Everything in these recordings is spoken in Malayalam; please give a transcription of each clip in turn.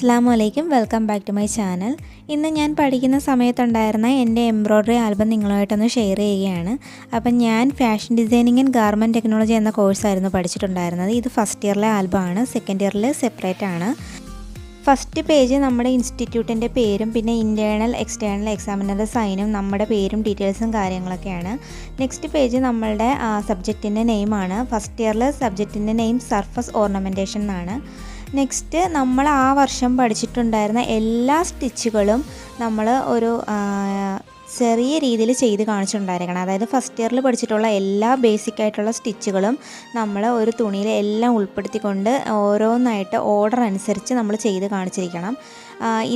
അസ്സലാമു welcome back to my channel. ഇന്ന് ഞാൻ പഠിക്കുന്ന സമയത്തുണ്ടായിരുന്ന എൻ്റെ എംബ്രോയ്ഡറി ആൽബം നിങ്ങളുമായിട്ടൊന്ന് ഷെയർ ചെയ്യുകയാണ്. അപ്പം ഞാൻ fashion designing and garment technology എന്ന കോഴ്സായിരുന്നു പഠിച്ചിട്ടുണ്ടായിരുന്നത്. ഇത് ഫസ്റ്റ് ഇയറിലെ ആൽബമാണ്, സെക്കൻഡ് ഇയറിൽ സെപ്പറേറ്റ് ആണ്. ഫസ്റ്റ് പേജ് നമ്മുടെ ഇൻസ്റ്റിറ്റ്യൂട്ടിൻ്റെ പേരും പിന്നെ ഇൻറ്റേർണൽ എക്സ്റ്റേണൽ എക്സാമിനറുടെ സൈനും നമ്മുടെ പേരും ഡീറ്റെയിൽസും കാര്യങ്ങളൊക്കെയാണ്. നെക്സ്റ്റ് പേജ് നമ്മളുടെ സബ്ജക്റ്റിൻ്റെ നെയിമാണ്. ഫസ്റ്റ് ഇയറിൽ സബ്ജക്റ്റിൻ്റെ നെയിം സർഫസ് ഓർണമെൻറ്റേഷൻ എന്നാണ്. നെക്സ്റ്റ് നമ്മൾ ആ വർഷം പഠിച്ചിട്ടുണ്ടായിരുന്ന എല്ലാ സ്റ്റിച്ചുകളും നമ്മൾ ഒരു ചെറിയ രീതിയിൽ ചെയ്ത് കാണിച്ചിട്ടുണ്ടായിരിക്കണം. അതായത് ഫസ്റ്റ് ഇയറിൽ പഠിച്ചിട്ടുള്ള എല്ലാ ബേസിക് ആയിട്ടുള്ള സ്റ്റിച്ചുകളും നമ്മൾ ഒരു തുണിയിൽ എല്ലാം ഉൾപ്പെടുത്തിക്കൊണ്ട് ഓരോന്നായിട്ട് ഓർഡർ അനുസരിച്ച് നമ്മൾ ചെയ്ത് കാണിച്ചിരിക്കണം.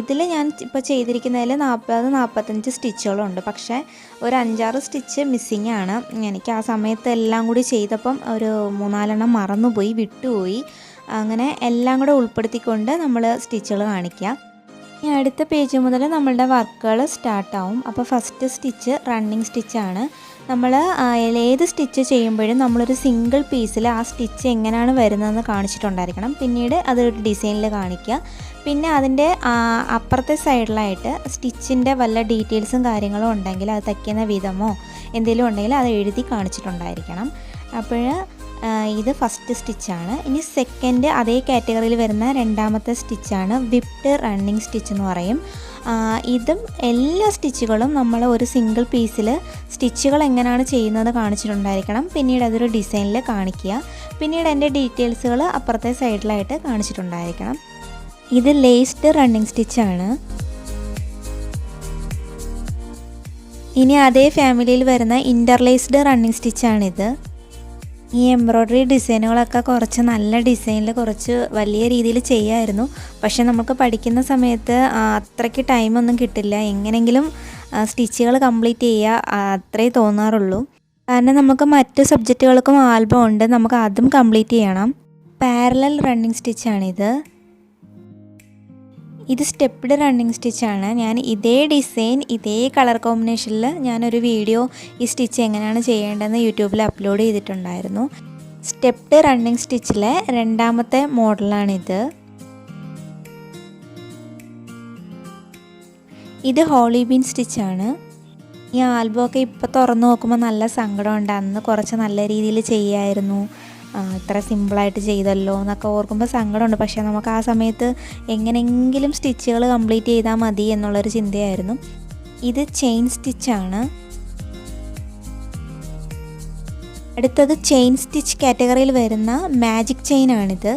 ഇതിൽ ഞാൻ ഇപ്പോൾ ചെയ്തിരിക്കുന്നതിൽ 40-45 സ്റ്റിച്ചുകളുണ്ട്. പക്ഷേ ഒരു 5-6 സ്റ്റിച്ച് മിസ്സിങ് ആണ്. എനിക്ക് ആ സമയത്ത് എല്ലാം കൂടി ചെയ്തപ്പം ഒരു 3-4 മറന്നുപോയി, വിട്ടുപോയി. അങ്ങനെ എല്ലാം കൂടെ ഉൾപ്പെടുത്തിക്കൊണ്ട് നമ്മൾ സ്റ്റിച്ചുകൾ കാണിക്കുക. ഇനി അടുത്ത പേജ് മുതൽ നമ്മളുടെ വർക്കുകൾ സ്റ്റാർട്ടാവും. അപ്പോൾ ഫസ്റ്റ് സ്റ്റിച്ച് റണ്ണിങ് സ്റ്റിച്ചാണ്. നമ്മൾ ഏത് സ്റ്റിച്ച് ചെയ്യുമ്പോഴും നമ്മളൊരു സിംഗിൾ പീസിൽ ആ സ്റ്റിച്ച് എങ്ങനെയാണ് വരുന്നതെന്ന് കാണിച്ചിട്ടുണ്ടായിരിക്കണം. പിന്നീട് അതൊരു ഡിസൈനിൽ കാണിക്കുക. പിന്നെ അതിൻ്റെ അപ്പുറത്തെ സൈഡിലായിട്ട് സ്റ്റിച്ചിൻ്റെ വല്ല ഡീറ്റെയിൽസും കാര്യങ്ങളും ഉണ്ടെങ്കിൽ അത് തയ്ക്കുന്ന വിധമോ എന്തെങ്കിലും ഉണ്ടെങ്കിൽ അത് എഴുതി കാണിച്ചിട്ടുണ്ടായിരിക്കണം. അപ്പോൾ ഇത് ഫസ്റ്റ് സ്റ്റിച്ചാണ്. ഇനി സെക്കൻഡ് അതേ കാറ്റഗറിയിൽ വരുന്ന രണ്ടാമത്തെ സ്റ്റിച്ചാണ് വിപ്ഡ് റണ്ണിങ് സ്റ്റിച്ച് എന്ന് പറയും. ഇതും എല്ലാ സ്റ്റിച്ചുകളും നമ്മൾ ഒരു സിംഗിൾ പീസിൽ സ്റ്റിച്ചുകൾ എങ്ങനെയാണ് ചെയ്യുന്നത് കാണിച്ചിട്ടുണ്ടായിരിക്കണം. പിന്നീട് അതൊരു ഡിസൈനിൽ കാണിക്കുക. പിന്നീട് എൻ്റെ ഡീറ്റെയിൽസുകൾ അപ്പുറത്തെ സൈഡിലായിട്ട് കാണിച്ചിട്ടുണ്ടായിരിക്കണം. ഇത് ലേസ്ഡ് റണ്ണിങ് സ്റ്റിച്ചാണ്. ഇനി അതേ ഫാമിലിയിൽ വരുന്ന ഇൻ്റർലേസ്ഡ് റണ്ണിങ് സ്റ്റിച്ചാണിത്. ഈ എംബ്രോയ്ഡറി ഡിസൈനുകളൊക്കെ കുറച്ച് നല്ല ഡിസൈനിൽ കുറച്ച് വലിയ രീതിയിൽ ചെയ്യാമായിരുന്നു. പക്ഷെ നമുക്ക് പഠിക്കുന്ന സമയത്ത് അത്രയ്ക്ക് ടൈമൊന്നും കിട്ടില്ല. എങ്ങനെയെങ്കിലും സ്റ്റിച്ചുകൾ കംപ്ലീറ്റ് ചെയ്യുക അത്രേ തോന്നാറുള്ളൂ. കാരണം നമുക്ക് മറ്റ് സബ്ജക്റ്റുകൾക്കും ആൽബം ഉണ്ട്, നമുക്ക് അതും കംപ്ലീറ്റ് ചെയ്യണം. പാരലൽ റണ്ണിങ് സ്റ്റിച്ചാണിത്. ഇത് സ്റ്റെപ്പ്ഡ് റണ്ണിങ് സ്റ്റിച്ചാണ്. ഞാൻ ഇതേ ഡിസൈൻ ഇതേ കളർ കോമ്പിനേഷനിൽ ഞാനൊരു വീഡിയോ ഈ സ്റ്റിച്ച് എങ്ങനെയാണ് ചെയ്യേണ്ടതെന്ന് യൂട്യൂബിൽ അപ്ലോഡ് ചെയ്തിട്ടുണ്ടായിരുന്നു. സ്റ്റെപ്പ്ഡ് റണ്ണിങ് സ്റ്റിച്ചിലെ രണ്ടാമത്തെ മോഡലാണിത്. ഇത് ഹോളി ബീൻ സ്റ്റിച്ചാണ്. ഈ ആൽബമൊക്കെ ഇപ്പോൾ തുറന്നു നോക്കുമ്പോൾ നല്ല സങ്കടമുണ്ട്. അന്ന് കുറച്ച് നല്ല രീതിയിൽ ചെയ്യായിരുന്നു, ഇത്ര സിമ്പിളായിട്ട് ചെയ്തല്ലോ എന്നൊക്കെ ഓർക്കുമ്പോൾ സങ്കടമുണ്ട്. പക്ഷേ നമുക്ക് ആ സമയത്ത് എങ്ങനെയെങ്കിലും സ്റ്റിച്ചുകൾ കംപ്ലീറ്റ് ചെയ്താൽ മതി എന്നുള്ളൊരു ചിന്തയായിരുന്നു. ഇത് ചെയിൻ സ്റ്റിച്ചാണ്. അടുത്തത് ചെയിൻ സ്റ്റിച്ച് കാറ്റഗറിയിൽ വരുന്ന മാജിക് ചെയിനാണിത്.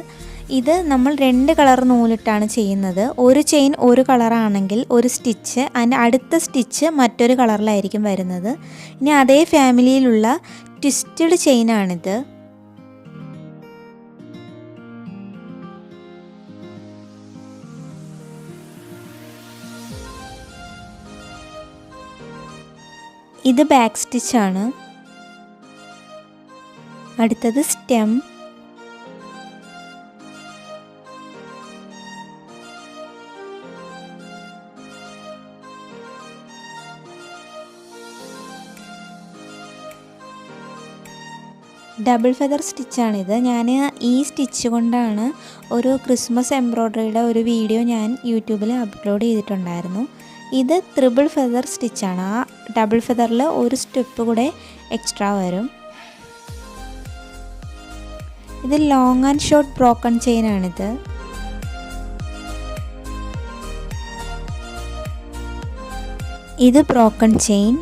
ഇത് നമ്മൾ 2 കളർ നൂലിട്ടാണ് ചെയ്യുന്നത്. ഒരു ചെയിൻ ഒരു കളറാണെങ്കിൽ ഒരു സ്റ്റിച്ച് അതിൻ്റെ അടുത്ത സ്റ്റിച്ച് മറ്റൊരു കളറിലായിരിക്കും വരുന്നത്. ഇനി അതേ ഫാമിലിയിലുള്ള ട്വിസ്റ്റഡ് ചെയിനാണിത്. ഇത് ബാക്ക് സ്റ്റിച്ചാണ്. അടുത്തത് സ്റ്റെം. Double feather സ്റ്റിച്ചാണിത്. ഞാൻ ഈ സ്റ്റിച്ച് കൊണ്ടാണ് ഒരു ക്രിസ്മസ് എംബ്രോയ്ഡറിയുടെ ഒരു വീഡിയോ ഞാൻ യൂട്യൂബിൽ അപ്ലോഡ് ചെയ്തിട്ടുണ്ടായിരുന്നു. ഇത് ത്രിബിൾ ഫെദർ സ്റ്റിച്ചാണ്. ആ ഡബിൾ ഫെദറിൽ ഒരു സ്റ്റെപ്പ് കൂടെ എക്സ്ട്രാ വരും. ഇത് ലോങ് ആൻഡ് ഷോർട്ട് ബ്രോക്കൺ ചെയിനാണിത്. ഇത് ബ്രോക്കൺ ചെയിൻ.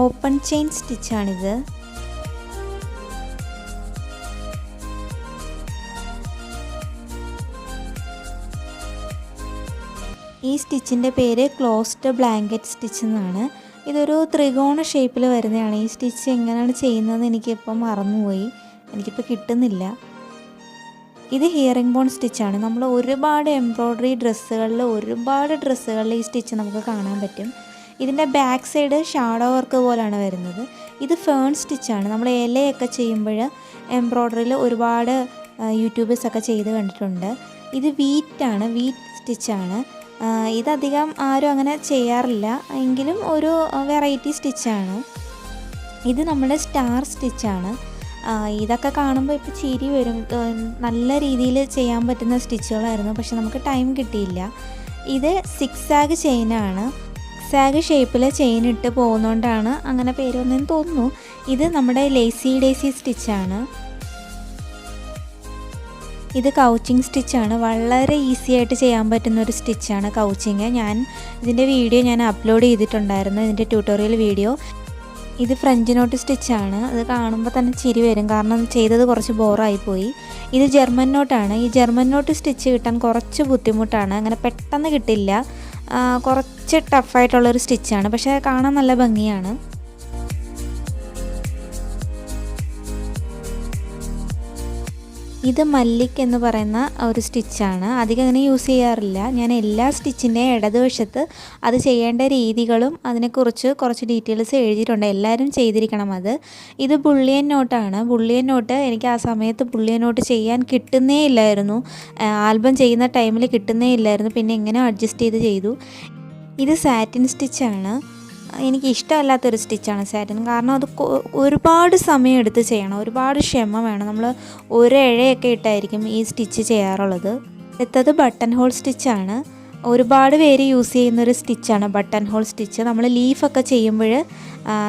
ഓപ്പൺ ചെയിൻ സ്റ്റിച്ചാണിത്. ഈ സ്റ്റിച്ചിൻ്റെ പേര് ക്ലോസ്ഡ് ബ്ലാങ്കറ്റ് സ്റ്റിച്ച് എന്നാണ്. ഇതൊരു ത്രികോണ ഷേപ്പിൽ വരുന്നതാണ്. ഈ സ്റ്റിച്ച് എങ്ങനെയാണ് ചെയ്യുന്നതെന്ന് എനിക്കിപ്പം മറന്നുപോയി, എനിക്കിപ്പോൾ കിട്ടുന്നില്ല. ഇത് ഹിയറിംഗ് ബോൺ സ്റ്റിച്ചാണ്. നമ്മൾ ഒരുപാട് എംബ്രോയ്ഡറി ഡ്രസ്സുകളിൽ ഈ സ്റ്റിച്ച് നമുക്ക് കാണാൻ പറ്റും. ഇതിൻ്റെ ബാക്ക് സൈഡ് ഷാഡോ വർക്ക് പോലെയാണ് വരുന്നത്. ഇത് ഫേൺ സ്റ്റിച്ചാണ്. നമ്മൾ ഇലയൊക്കെ ചെയ്യുമ്പോൾ എംബ്രോയ്ഡറിയിൽ ഒരുപാട് യൂട്യൂബേഴ്സൊക്കെ ചെയ്ത് കണ്ടിട്ടുണ്ട്. ഇത് വീറ്റാണ്, വീറ്റ് സ്റ്റിച്ചാണ്. ഇതധികം ആരും അങ്ങനെ ചെയ്യാറില്ല, എങ്കിലും ഒരു വെറൈറ്റി സ്റ്റിച്ചാണ്. ഇത് നമ്മുടെ സ്റ്റാർ സ്റ്റിച്ചാണ്. ഇതൊക്കെ കാണുമ്പോൾ ഇപ്പോൾ ചിരി വരും. നല്ല രീതിയിൽ ചെയ്യാൻ പറ്റുന്ന സ്റ്റിച്ചുകളായിരുന്നു, പക്ഷെ നമുക്ക് ടൈം കിട്ടിയില്ല. ഇത് സിക്സാഗ് ചെയിനാണ്. സിക്സാഗ് ഷേപ്പിൽ ചെയിൻ ഇട്ട് പോകുന്നതുകൊണ്ടാണ് അങ്ങനെ പേര് വന്നതെന്ന് തോന്നുന്നു. ഇത് നമ്മുടെ ലേസി ഡേസി സ്റ്റിച്ചാണ്. ഇത് കൗച്ചിങ് സ്റ്റിച്ചാണ്. വളരെ ഈസി ആയിട്ട് ചെയ്യാൻ പറ്റുന്ന ഒരു സ്റ്റിച്ചാണ് കൗച്ചിങ്. ഇതിൻ്റെ വീഡിയോ ഞാൻ അപ്ലോഡ് ചെയ്തിട്ടുണ്ടായിരുന്നു, ഇതിൻ്റെ ട്യൂട്ടോറിയൽ വീഡിയോ. ഇത് ഫ്രഞ്ച് നോട്ട് സ്റ്റിച്ചാണ്. അത് കാണുമ്പോൾ തന്നെ ചിരി വരും, കാരണം ചെയ്തത് കുറച്ച് ബോറായിപ്പോയി. ഇത് ജർമ്മൻ നോട്ടാണ്. ഈ ജർമ്മൻ നോട്ട് സ്റ്റിച്ച് കിട്ടാൻ കുറച്ച് ബുദ്ധിമുട്ടാണ്, അങ്ങനെ പെട്ടെന്ന് കിട്ടില്ല. കുറച്ച് ടഫായിട്ടുള്ളൊരു സ്റ്റിച്ചാണ്, പക്ഷേ കാണാൻ നല്ല ഭംഗിയാണ്. ഇത് മല്ലിക് എന്ന് പറയുന്ന ഒരു സ്റ്റിച്ചാണ്. അധികം അങ്ങനെ യൂസ് ചെയ്യാറില്ല. ഞാൻ എല്ലാ സ്റ്റിച്ചിൻ്റെയും ഇടതുവശത്ത് അത് ചെയ്യേണ്ട രീതികളും അതിനെക്കുറിച്ച് കുറച്ച് ഡീറ്റെയിൽസ് എഴുതിയിട്ടുണ്ട്. എല്ലാവരും ചെയ്തിരിക്കണം അത്. ഇത് ബുള്ളിയൻ നോട്ടാണ്. ബുള്ളിയൻ നോട്ട് എനിക്ക് ആ സമയത്ത് ബുള്ളിയൻ നോട്ട് ചെയ്യാൻ കിട്ടുന്നേ ഇല്ലായിരുന്നു. ആൽബം ചെയ്യുന്ന ടൈമിൽ കിട്ടുന്നേ ഇല്ലായിരുന്നു. പിന്നെ എങ്ങനെ അഡ്ജസ്റ്റ് ചെയ്തു. ഇത് സാറ്റിൻ സ്റ്റിച്ചാണ്. എനിക്ക് ഇഷ്ടമല്ലാത്തൊരു സ്റ്റിച്ചാണ് സാറ്റിൻ, കാരണം അത് ഒരുപാട് സമയം എടുത്ത് ചെയ്യണം, ഒരുപാട് ക്ഷമ വേണം. നമ്മൾ ഒരിഴയൊക്കെ ഇട്ടായിരിക്കും ഈ സ്റ്റിച്ച് ചെയ്യാറുള്ളത്. അടുത്തത് ബട്ടൺ ഹോൾ സ്റ്റിച്ചാണ്. ഒരുപാട് പേര് യൂസ് ചെയ്യുന്നൊരു സ്റ്റിച്ചാണ് ബട്ടൺ ഹോൾ സ്റ്റിച്ച്. നമ്മൾ ലീഫൊക്കെ ചെയ്യുമ്പോൾ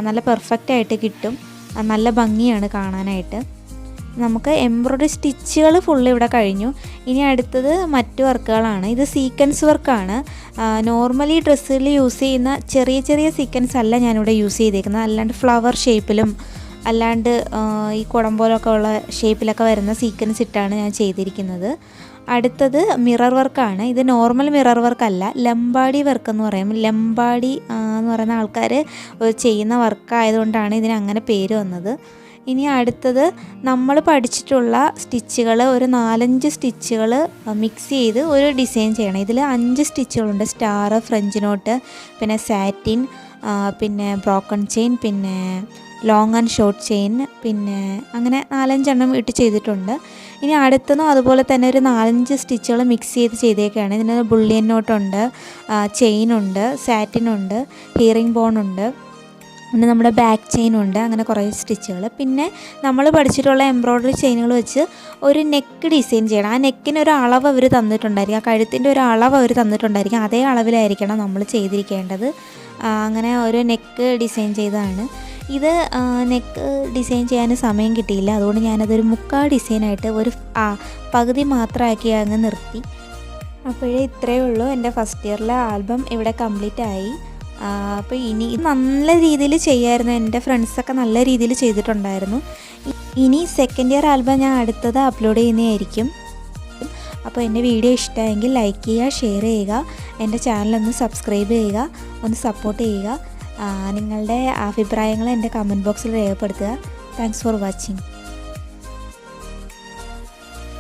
നല്ല പെർഫെക്റ്റായിട്ട് കിട്ടും, നല്ല ഭംഗിയാണ് കാണാനായിട്ട്. നമുക്ക് എംബ്രോയ്ഡറി സ്റ്റിച്ചുകൾ ഫുള്ള് ഇവിടെ കഴിഞ്ഞു. ഇനി അടുത്തത് മറ്റു വർക്കുകളാണ്. ഇത് സീക്വൻസ് വർക്കാണ്. നോർമലി ഡ്രസ്സിൽ യൂസ് ചെയ്യുന്ന ചെറിയ സീക്വൻസ് അല്ല ഞാനിവിടെ യൂസ് ചെയ്തേക്കുന്നത്. അല്ലാണ്ട് ഫ്ലവർ ഷേപ്പിലും അല്ലാണ്ട് ഈ കുടംപോലൊക്കെ ഉള്ള ഷേപ്പിലൊക്കെ വരുന്ന സീക്വൻസ് ഇട്ടാണ് ഞാൻ ചെയ്തിരിക്കുന്നത്. അടുത്തത് മിറർ വർക്കാണ്. ഇത് നോർമൽ മിറർ വർക്കല്ല, ലംബാഡി വർക്ക് എന്ന് പറയും. ലംബാഡി എന്ന് പറയുന്ന ആൾക്കാർ ചെയ്യുന്ന വർക്കായതുകൊണ്ടാണ് ഇതിന് അങ്ങനെ പേര് വന്നത്. ഇനി അടുത്തത് നമ്മൾ പഠിച്ചിട്ടുള്ള സ്റ്റിച്ചുകൾ ഒരു 4-5 സ്റ്റിച്ചുകൾ മിക്സ് ചെയ്ത് ഒരു ഡിസൈൻ ചെയ്യണം. ഇതിൽ 5 സ്റ്റിച്ചുകളുണ്ട്. സ്റ്റാർ, ഫ്രഞ്ച് നോട്ട്, പിന്നെ സാറ്റിൻ, പിന്നെ ബ്രോക്കൺ ചെയിൻ, പിന്നെ ലോങ് ആൻഡ് ഷോർട്ട് ചെയിൻ, പിന്നെ അങ്ങനെ 4-5 എണ്ണം ഇട്ട് ചെയ്തിട്ടുണ്ട്. ഇനി അടുത്തതും അതുപോലെ തന്നെ ഒരു 4-5 സ്റ്റിച്ചുകൾ മിക്സ് ചെയ്തേക്കാണ്. ഇതിന് ബുള്ളിയൻ നോട്ടുണ്ട്, ചെയിനുണ്ട്, സാറ്റിനുണ്ട്, ഹിയറിംഗ് ബോണുണ്ട്, പിന്നെ നമ്മുടെ ബാക്ക് ചെയിനുണ്ട്. അങ്ങനെ കുറേ സ്റ്റിച്ചുകൾ. പിന്നെ നമ്മൾ പഠിച്ചിട്ടുള്ള എംബ്രോയ്ഡറി ചെയിനുകൾ വെച്ച് ഒരു നെക്ക് ഡിസൈൻ ചെയ്യണം. ആ നെക്കിന് ഒരു അളവ് അവർ തന്നിട്ടുണ്ടായിരിക്കും, ആ കഴുത്തിൻ്റെ ഒരു അളവ് അവർ തന്നിട്ടുണ്ടായിരിക്കും. അതേ അളവിലായിരിക്കണം നമ്മൾ ചെയ്തിരിക്കേണ്ടത്. അങ്ങനെ ഒരു നെക്ക് ഡിസൈൻ ചെയ്തതാണ്. ഇത് നെക്ക് ഡിസൈൻ ചെയ്യാൻ സമയം കിട്ടിയില്ല, അതുകൊണ്ട് ഞാനതൊരു മുക്കാൽ ഡിസൈനായിട്ട് ഒരു പകുതി മാത്രമാക്കി അങ്ങ് നിർത്തി. അപ്പോഴേ ഇത്രയേ ഉള്ളൂ. എൻ്റെ ഫസ്റ്റ് ഇയറിലെ ആൽബം ഇവിടെ കംപ്ലീറ്റ് ആയി. അപ്പോൾ ഇനി നല്ല രീതിയിൽ ചെയ്യായിരുന്നു. എൻ്റെ ഫ്രണ്ട്സൊക്കെ നല്ല രീതിയിൽ ചെയ്തിട്ടുണ്ടായിരുന്നു. ഇനി സെക്കൻഡ് ഇയർ ആൽബം ഞാൻ അടുത്തത് അപ്ലോഡ് ചെയ്യുന്നതായിരിക്കും. അപ്പോൾ എൻ്റെ വീഡിയോ ഇഷ്ടമായെങ്കിൽ ലൈക്ക് ചെയ്യുക, ഷെയർ ചെയ്യുക, എൻ്റെ ചാനലൊന്ന് സബ്സ്ക്രൈബ് ചെയ്യുക, ഒന്ന് സപ്പോർട്ട് ചെയ്യുക. നിങ്ങളുടെ അഭിപ്രായങ്ങൾ എൻ്റെ കമൻറ്റ് ബോക്സിൽ രേഖപ്പെടുത്തുക. Thanks for watching.